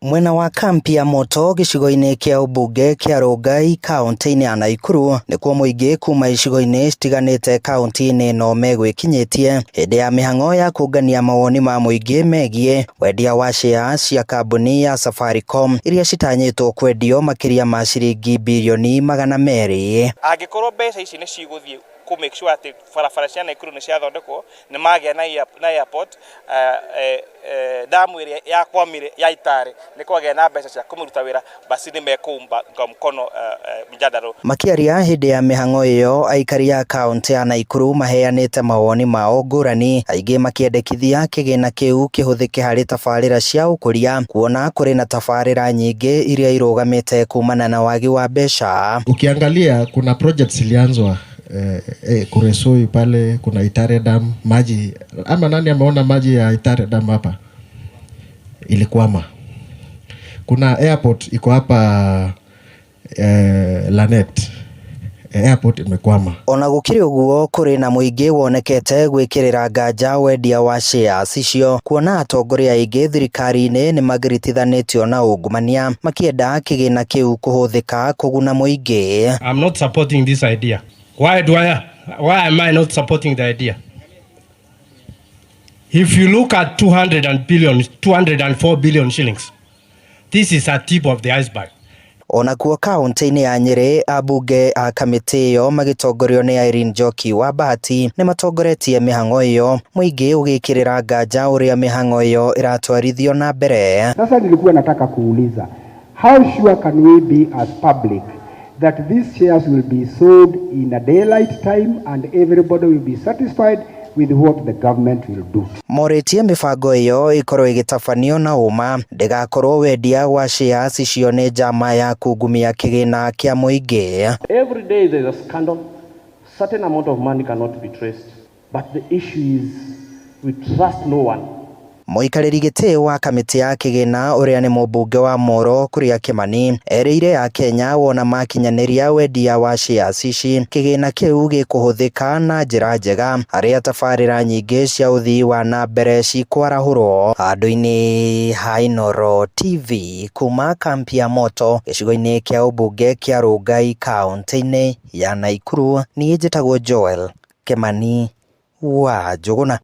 Mwena wa kampi ya Moto gĩcigo-inĩ kĩa ũmbunge kĩa Rongai kaunti-inĩ ya Nakuru nĩkuo mũingĩ kuma icigo-inĩ citiganĩte kaunti-inĩ ĩno megwĩkinyĩtie hĩndĩ ya mĩhang'o ya kũngania mawoni ma mũingĩ megiĩ wendia wa shares cia kambuni ya Safaricom iria citanyĩtwo kwendio makĩria ma ciringi birioni 200. Angĩkorwo mbeca ici nĩ cigũthiĩ ku make sure atĩ barabara cia Nakuru nĩ ciathondekwo nĩ magĩa na airport, damu ĩrĩa yakwamire ya Itare nĩ kwagĩa na mbeca cia kũmũruta wĩra, basi nĩ mekumba mkono mjadala. Makĩaria hĩndĩ ya mĩhang'o ĩyo, aikari a kaunti ya Nakuru maheanĩte mawoni mao ngũrani, aingĩ makĩendekithia kĩgĩna kĩu kĩhũthĩke harĩ tabarĩra cia ũkũria, kuona kũrĩ na tabarĩra nyingĩ iria irũgamĩte kumana na wagi wa mbeca. Ukiangalia kuna projects ilianzwa Kuresoi pale, kuna Itare Dam, maji ama nani ameona maji ya Itare Dam hapa ilikwama. Kuna airport iko hapa Lanet, airport imekwama. Ona gũkĩrĩ ũguo, kũrĩ na mũingĩ wonekete gwĩkĩrĩra nganja wendia wa shares icio, kuona atongoria aingĩ thirikari-inĩ nĩ magiritithanĩtio na ungumania makĩenda kĩgĩna kĩu kũhũthĩka kũguna mũingĩ. I'm not supporting this idea. Why am I not supporting the idea? If you look at 204 billion shillings, this is a tip of the iceberg. Ona kuo kaunti-inĩ ya Nyeri, ambunge a kamĩtĩ ĩyo magĩtongorio nĩ Irene Njoki wa Bahati nĩ matongoretie mĩhang'o ĩyo, mũingĩ ũgĩkĩrĩra nganja ũrĩa mĩhang'o ĩyo ĩratwarithio na mbere. Sasa nilikuwa nataka kuuliza, how sure can we be as public that these shares will be sold in a daylight time and everybody will be satisfied with what the government will do? Morĩtie mĩbango ĩyo ĩkorwo ĩgĩtabanio na ũma, ndĩgakorwo wendia wa shares icio nĩ njama ya kungumia kĩgĩna kĩa mũingĩ. Every day there is a scandal, certain amount of money cannot be traced, but the issue is we trust no one. Mũikarĩri gĩtĩ wa kamĩtĩ ya kĩgĩna ũrĩa nĩ mũmbunge wa Moro Kuria Kimani erĩire ya Kenya wona makinyanĩria wendia wa shares ici, kĩgĩna kĩu gĩkũhũthĩka na njĩra njega harĩa tabarĩra nyingĩ cia ũthii wa na mbere cikwarahũrwo. Handũ-inĩ ha Inooro TV kuma kampi ya Moto gĩcigo-inĩ kĩa ũmbunge kĩa Rongai kaunti-inĩ ya Nakuru, niĩ njĩtagwo Joel Kimani wa Njũgũna.